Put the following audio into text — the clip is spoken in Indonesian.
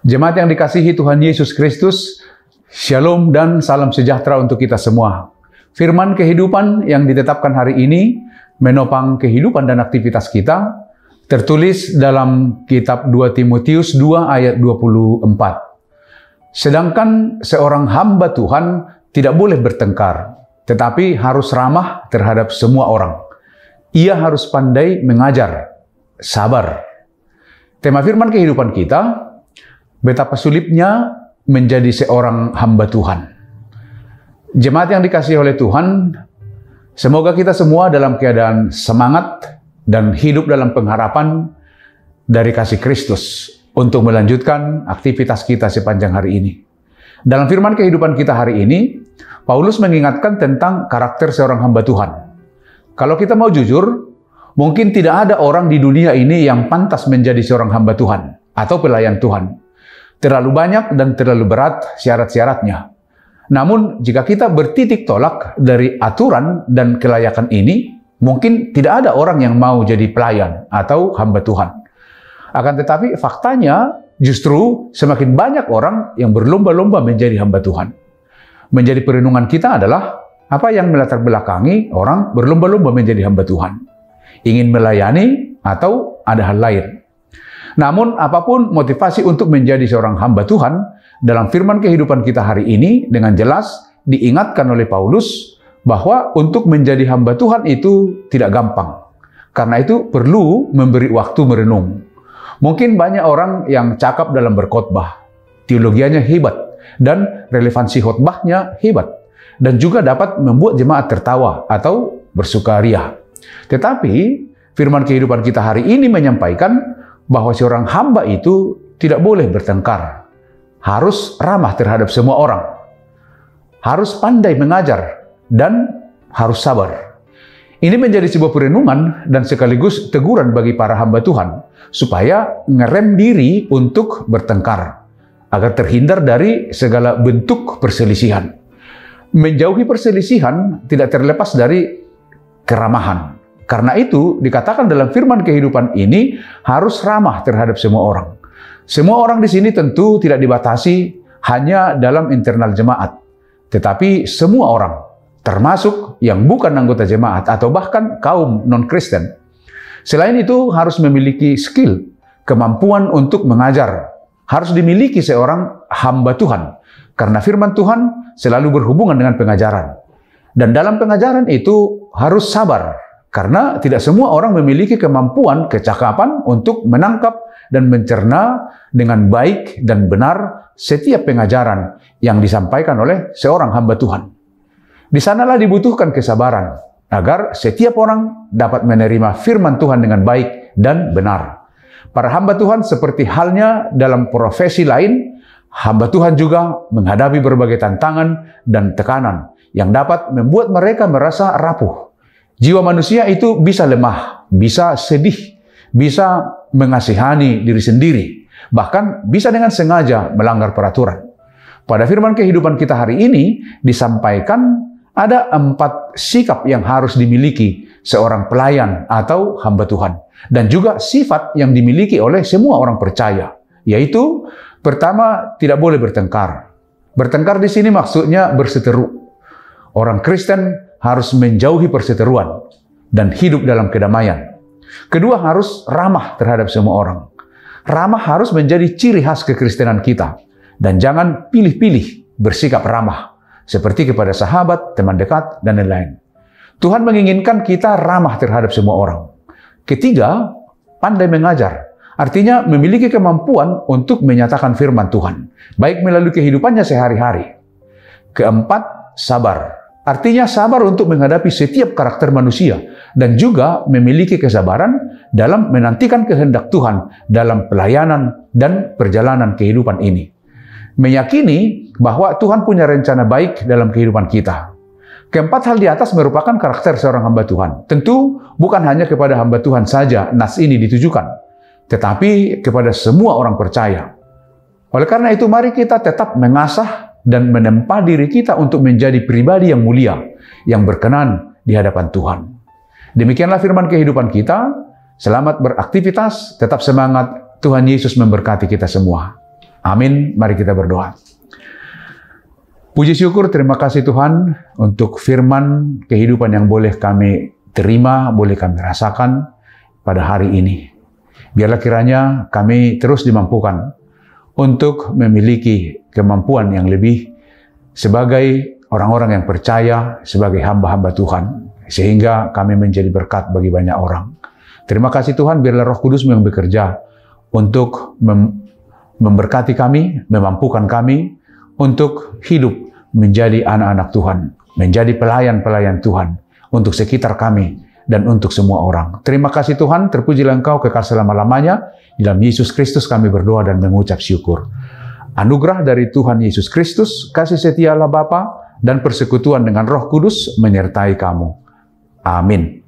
Jemaat yang dikasihi Tuhan Yesus Kristus, Shalom dan salam sejahtera untuk kita semua. Firman kehidupan yang ditetapkan hari ini menopang kehidupan dan aktivitas kita, tertulis dalam kitab 2 Timotius 2 ayat 24. Sedangkan seorang hamba Tuhan tidak boleh bertengkar, tetapi harus ramah terhadap semua orang. Ia harus pandai mengajar, sabar. Tema firman kehidupan kita, betapa sulitnya menjadi seorang hamba Tuhan. Jemaat yang dikasihi oleh Tuhan, semoga kita semua dalam keadaan semangat dan hidup dalam pengharapan dari kasih Kristus untuk melanjutkan aktivitas kita sepanjang hari ini. Dalam firman kehidupan kita hari ini, Paulus mengingatkan tentang karakter seorang hamba Tuhan. Kalau kita mau jujur, mungkin tidak ada orang di dunia ini yang pantas menjadi seorang hamba Tuhan atau pelayan Tuhan. Terlalu banyak dan terlalu berat syarat-syaratnya. Namun, jika kita bertitik tolak dari aturan dan kelayakan ini, mungkin tidak ada orang yang mau jadi pelayan atau hamba Tuhan. Akan tetapi, faktanya justru semakin banyak orang yang berlomba-lomba menjadi hamba Tuhan. Menjadi perenungan kita adalah apa yang melatar belakangi orang berlomba-lomba menjadi hamba Tuhan. Ingin melayani atau ada hal lain. Namun, apapun motivasi untuk menjadi seorang hamba Tuhan, dalam firman kehidupan kita hari ini, dengan jelas diingatkan oleh Paulus bahwa untuk menjadi hamba Tuhan itu tidak gampang. Karena itu perlu memberi waktu merenung. Mungkin banyak orang yang cakap dalam berkhotbah, teologianya hebat, dan relevansi khotbahnya hebat, dan juga dapat membuat jemaat tertawa atau bersukaria. Tetapi, firman kehidupan kita hari ini menyampaikan bahwa seorang hamba itu tidak boleh bertengkar, harus ramah terhadap semua orang, harus pandai mengajar, dan harus sabar. Ini menjadi sebuah perenungan dan sekaligus teguran bagi para hamba Tuhan, supaya ngerem diri untuk bertengkar, agar terhindar dari segala bentuk perselisihan. Menjauhi perselisihan tidak terlepas dari keramahan. Karena itu, dikatakan dalam firman kehidupan ini harus ramah terhadap semua orang. Semua orang di sini tentu tidak dibatasi hanya dalam internal jemaat, tetapi semua orang, termasuk yang bukan anggota jemaat atau bahkan kaum non-Kristen. Selain itu, harus memiliki skill, kemampuan untuk mengajar. Harus dimiliki seorang hamba Tuhan, karena firman Tuhan selalu berhubungan dengan pengajaran. Dan dalam pengajaran itu harus sabar, karena tidak semua orang memiliki kemampuan, kecakapan untuk menangkap dan mencerna dengan baik dan benar setiap pengajaran yang disampaikan oleh seorang hamba Tuhan. Di sanalah dibutuhkan kesabaran, agar setiap orang dapat menerima firman Tuhan dengan baik dan benar. Para hamba Tuhan seperti halnya dalam profesi lain, hamba Tuhan juga menghadapi berbagai tantangan dan tekanan yang dapat membuat mereka merasa rapuh. Jiwa manusia itu bisa lemah, bisa sedih, bisa mengasihani diri sendiri, bahkan bisa dengan sengaja melanggar peraturan. Pada firman kehidupan kita hari ini disampaikan ada 4 sikap yang harus dimiliki seorang pelayan atau hamba Tuhan, dan juga sifat yang dimiliki oleh semua orang percaya, yaitu pertama, tidak boleh bertengkar. Bertengkar di sini maksudnya berseteru. Orang Kristen harus menjauhi perseteruan dan hidup dalam kedamaian. Kedua, harus ramah terhadap semua orang. Ramah harus menjadi ciri khas kekristenan kita. Dan jangan pilih-pilih bersikap ramah, seperti kepada sahabat, teman dekat, dan lain-lain. Tuhan menginginkan kita ramah terhadap semua orang. Ketiga, pandai mengajar. Artinya memiliki kemampuan untuk menyatakan firman Tuhan, baik melalui kehidupannya sehari-hari. Keempat, sabar. Artinya sabar untuk menghadapi setiap karakter manusia dan juga memiliki kesabaran dalam menantikan kehendak Tuhan dalam pelayanan dan perjalanan kehidupan ini. Meyakini bahwa Tuhan punya rencana baik dalam kehidupan kita. Keempat hal di atas merupakan karakter seorang hamba Tuhan. Tentu bukan hanya kepada hamba Tuhan saja nas ini ditujukan, tetapi kepada semua orang percaya. Oleh karena itu, mari kita tetap mengasah dan menempa diri kita untuk menjadi pribadi yang mulia, yang berkenan di hadapan Tuhan. Demikianlah firman kehidupan kita. Selamat beraktivitas, tetap semangat. Tuhan Yesus memberkati kita semua. Amin. Mari kita berdoa. Puji syukur, terima kasih Tuhan untuk firman kehidupan yang boleh kami terima, boleh kami rasakan pada hari ini. Biarlah kiranya kami terus dimampukan untuk memiliki kemampuan yang lebih sebagai orang-orang yang percaya, sebagai hamba-hamba Tuhan, sehingga kami menjadi berkat bagi banyak orang. Terima kasih Tuhan, biarlah Roh Kudus yang bekerja untuk memberkati kami, memampukan kami untuk hidup menjadi anak-anak Tuhan, menjadi pelayan-pelayan Tuhan untuk sekitar kami dan untuk semua orang. Terima kasih Tuhan, terpujilah Engkau kekal selama-lamanya. Dalam Yesus Kristus kami berdoa dan mengucap syukur. Anugerah dari Tuhan Yesus Kristus, kasih setia Allah Bapa, dan persekutuan dengan Roh Kudus menyertai kamu. Amin.